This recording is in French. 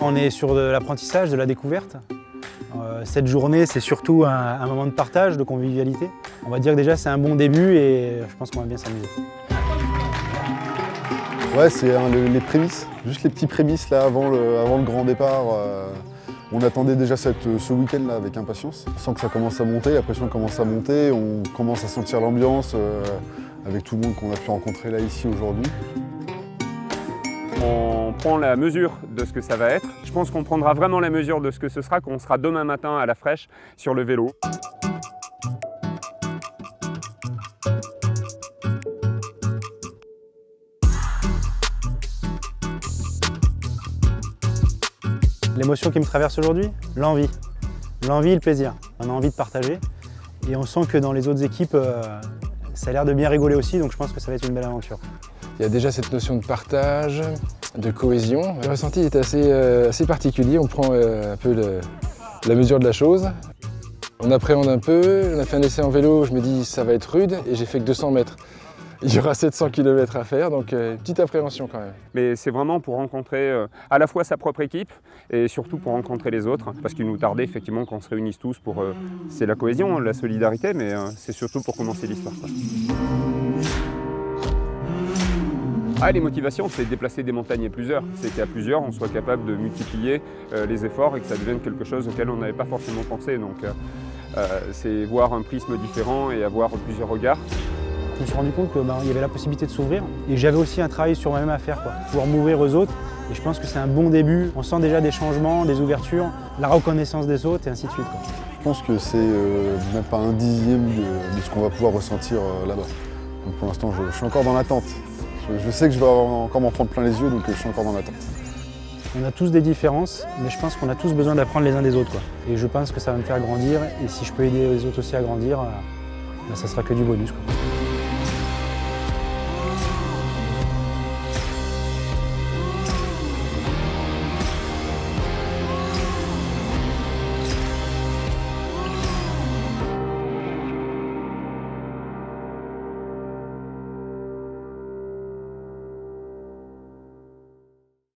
On est sur de l'apprentissage, de la découverte. Cette journée, c'est surtout un moment de partage, de convivialité. On va dire que déjà c'est un bon début et je pense qu'on va bien s'amuser. Ouais, c'est les prémices, juste les petits prémices là avant le grand départ. On attendait déjà ce week-end là avec impatience. On sent que ça commence à monter, la pression commence à monter, on commence à sentir l'ambiance avec tout le monde qu'on a pu rencontrer là ici aujourd'hui. On prend la mesure de ce que ça va être. Je pense qu'on prendra vraiment la mesure de ce que ce sera quand on sera demain matin à la fraîche sur le vélo. L'émotion qui me traverse aujourd'hui, l'envie. L'envie et le plaisir. On a envie de partager et on sent que dans les autres équipes, ça a l'air de bien rigoler aussi, donc je pense que ça va être une belle aventure. Il y a déjà cette notion de partage, de cohésion. Le ressenti est assez particulier, on prend un peu la mesure de la chose. On appréhende un peu, on a fait un essai en vélo, je me dis ça va être rude et j'ai fait que 200 mètres. Il y aura 700 km à faire, donc petite appréhension quand même. Mais c'est vraiment pour rencontrer à la fois sa propre équipe et surtout pour rencontrer les autres. Parce qu'il nous tardait effectivement qu'on se réunisse tous pour... c'est la cohésion, la solidarité, mais c'est surtout pour commencer l'histoire. Les motivations, c'est de déplacer des montagnes à plusieurs. C'est qu'à plusieurs, on soit capable de multiplier les efforts et que ça devienne quelque chose auquel on n'avait pas forcément pensé. Donc c'est voir un prisme différent et avoir plusieurs regards. Je me suis rendu compte qu'il y avait la possibilité de s'ouvrir et j'avais aussi un travail sur moi-même à faire, pouvoir m'ouvrir aux autres. Et je pense que c'est un bon début. On sent déjà des changements, des ouvertures, la reconnaissance des autres et ainsi de suite. Je pense que c'est même pas un dixième de ce qu'on va pouvoir ressentir là-bas. Donc pour l'instant, je suis encore dans l'attente. Je sais que je vais encore m'en prendre plein les yeux, donc je suis encore dans l'attente. On a tous des différences, mais je pense qu'on a tous besoin d'apprendre les uns des autres. Et je pense que ça va me faire grandir. Et si je peux aider les autres aussi à grandir, ça sera que du bonus.